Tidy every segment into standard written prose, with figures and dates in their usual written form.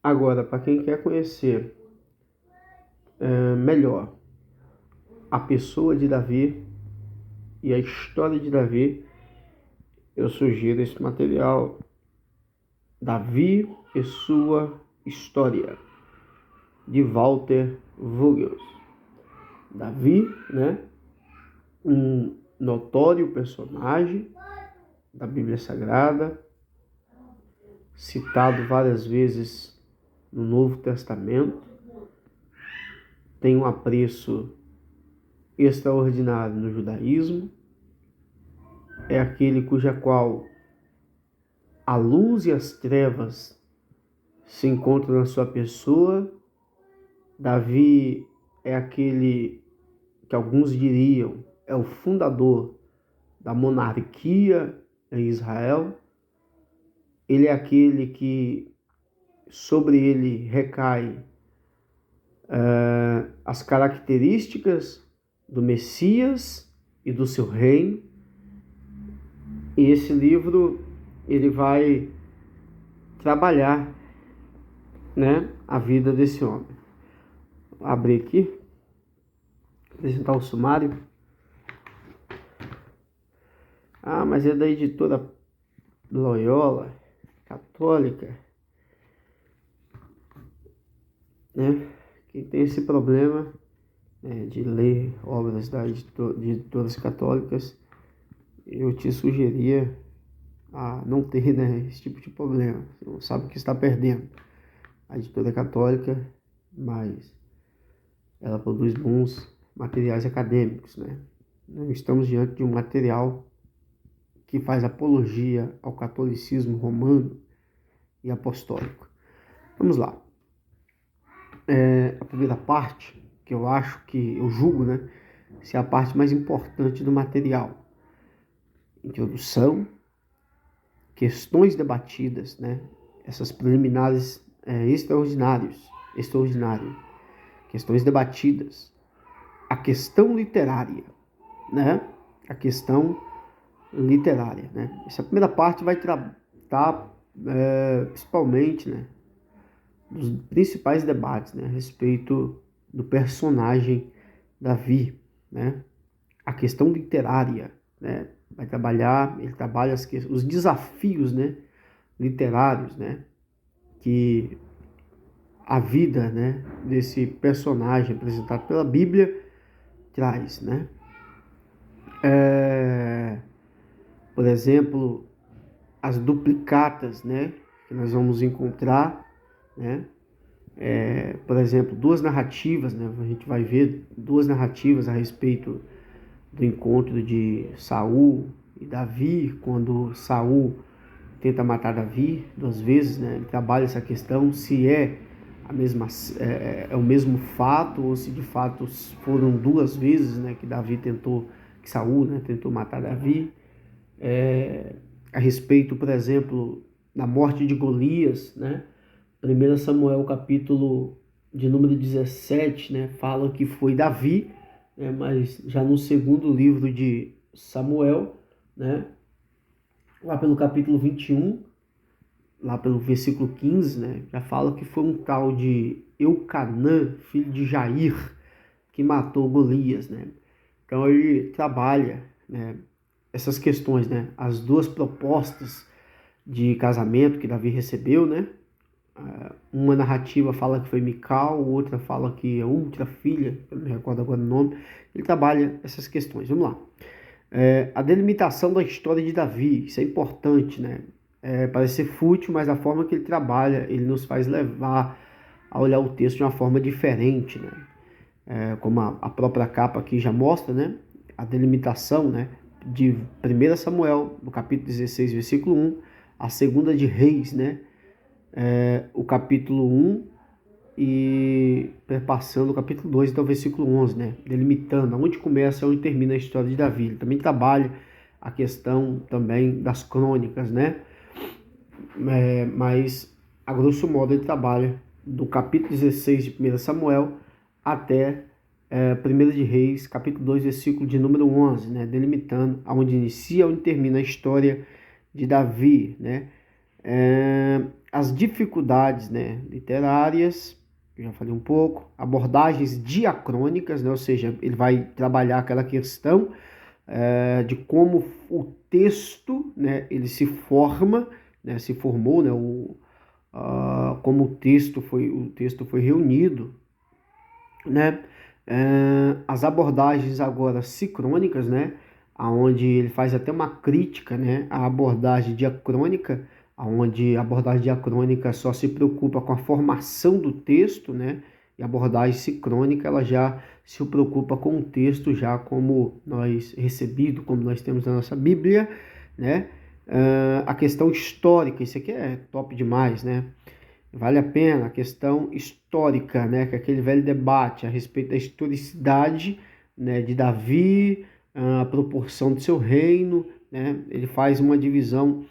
Agora, para quem quer conhecer melhor a pessoa de Davi e a história de Davi, eu sugiro esse material, Davi e sua história, de Walter Vogels. Davi, né, um notório personagem da Bíblia Sagrada, citado várias vezes no Novo Testamento, tem um apreço extraordinário no judaísmo, é aquele cuja qual a luz e as trevas se encontram na sua pessoa. Davi é aquele que alguns diriam é o fundador da monarquia em Israel. Ele é aquele que sobre ele recai as características do Messias e do seu reino. E esse livro ele vai trabalhar, né, a vida desse homem. Vou abrir aqui, apresentar o sumário. Mas é da editora Loyola, católica, né? Quem tem esse problema de ler obras de editoras católicas, eu te sugeria a não ter, né, esse tipo de problema. Você não sabe o que está perdendo. A editora é católica, mas ela produz bons materiais acadêmicos, né? Não estamos diante de um material que faz apologia ao catolicismo romano e apostólico. Vamos lá. A primeira parte, que eu julgo, né, ser a parte mais importante do material. Introdução, questões debatidas, né, essas preliminares extraordinárias, questões debatidas, a questão literária, né, a questão literária, né. Essa primeira parte vai tratar principalmente, né, dos principais debates, né, a respeito do personagem Davi, né, a questão literária, né, ele trabalha os desafios, né, literários, né, que a vida, né, desse personagem apresentado pela Bíblia traz, né. Por exemplo, as duplicatas, né, que nós vamos encontrar, né, por exemplo, duas narrativas, né, a gente vai ver duas narrativas a respeito do encontro de Saul e Davi, quando Saul tenta matar Davi duas vezes, né, ele trabalha essa questão, se é o mesmo fato, ou se de fato foram duas vezes, né, que Saul, né, tentou matar Davi. A respeito, por exemplo, da morte de Golias, né, 1 Samuel capítulo de número 17, né, fala que foi Davi, né, mas já no segundo livro de Samuel, né, lá pelo capítulo 21, lá pelo versículo 15, né, já fala que foi um tal de Eucanã, filho de Jair, que matou Golias, né. Então ele trabalha, né, essas questões, né, as duas propostas de casamento que Davi recebeu, né. Uma narrativa fala que foi Mical, outra fala que é outra filha, eu não me recordo agora o nome. Ele trabalha essas questões. Vamos lá. A delimitação da história de Davi, isso é importante, né? Parece ser fútil, mas a forma que ele trabalha, ele nos faz levar a olhar o texto de uma forma diferente, né? Como a própria capa aqui já mostra, né? A delimitação, né, de 1 Samuel, no capítulo 16, versículo 1, a segunda de Reis, né? O capítulo 1 e perpassando o capítulo 2 até o versículo 11, né? Delimitando onde começa e onde termina a história de Davi. Ele também trabalha a questão também das crônicas, né? Mas, a grosso modo, ele trabalha do capítulo 16 de 1 Samuel até 1 de Reis, capítulo 2, versículo de número 11, né? Delimitando aonde inicia e onde termina a história de Davi, né? As dificuldades, né, literárias, eu já falei um pouco, abordagens diacrônicas, né, ou seja, ele vai trabalhar aquela questão de como o texto, né, ele se forma, né, se formou, né, como o texto foi reunido, né, as abordagens agora sincrônicas, né, aonde ele faz até uma crítica, né, à abordagem diacrônica, onde a abordagem diacrônica só se preocupa com a formação do texto, né, e a abordagem sincrônica ela já se preocupa com o texto já como nós recebido, como nós temos na nossa Bíblia, né, a questão histórica, isso aqui é top demais, né, vale a pena a questão histórica, né, que é aquele velho debate a respeito da historicidade, né, de Davi, a proporção do seu reino, né, ele faz uma divisão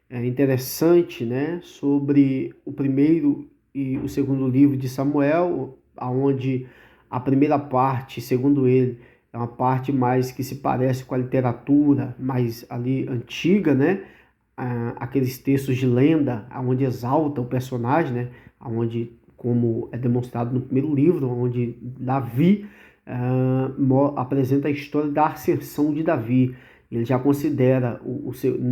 interessante, né, sobre o primeiro e o segundo livro de Samuel, aonde a primeira parte, segundo ele, é uma parte mais que se parece com a literatura mais ali antiga, né, aqueles textos de lenda, onde exalta o personagem, né, onde, como é demonstrado no primeiro livro, onde Davi apresenta a história da ascensão de Davi. Ele já considera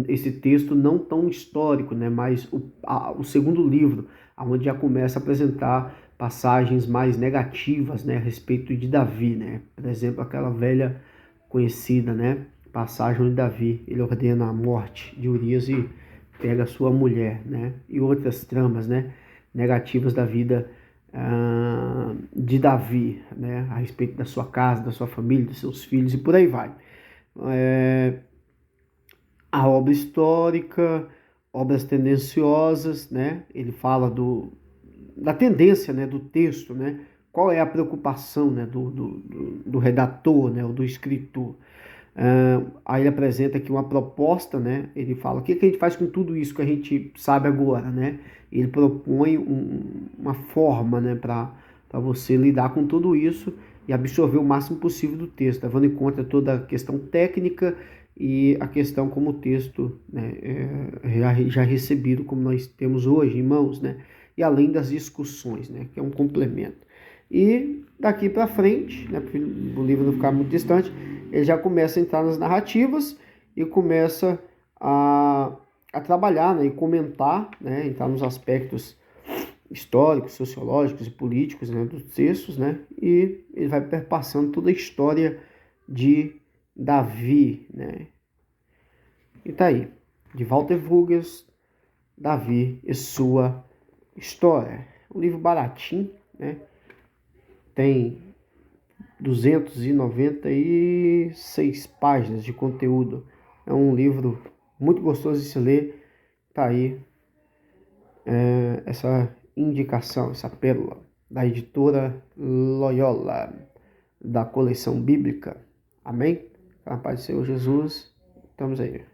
esse texto não tão histórico, né, mas o segundo livro, onde já começa a apresentar passagens mais negativas, né, a respeito de Davi, né, por exemplo, aquela velha conhecida, né, passagem onde Davi ele ordena a morte de Urias e pega a sua mulher, né, e outras tramas, né, negativas da vida de Davi, né, a respeito da sua casa, da sua família, dos seus filhos e por aí vai. A obra histórica, obras tendenciosas, né? Ele fala da tendência, né, do texto, né? Qual é a preocupação, né, do redator, né, ou do escritor. Aí ele apresenta aqui uma proposta, né? Ele fala o que a gente faz com tudo isso que a gente sabe agora, né? Ele propõe uma forma, né, para você lidar com tudo isso e absorver o máximo possível do texto, levando em conta toda a questão técnica e a questão como o texto, né, já recebido, como nós temos hoje em mãos, né? E além das discussões, né, que é um complemento. E daqui para frente, né, para o livro não ficar muito distante, ele já começa a entrar nas narrativas e começa a trabalhar, né, e comentar, né, entrar nos aspectos históricos, sociológicos e políticos, né, dos textos, né, e ele vai perpassando toda a história de Davi, né. E tá aí, de Walter Vulgers, Davi e sua história. Um livro baratinho, né, tem 296 páginas de conteúdo. É um livro muito gostoso de se ler. Tá aí essa indicação, essa pérola da editora Loyola, da coleção bíblica. Amém? A paz do Senhor Jesus. Estamos aí.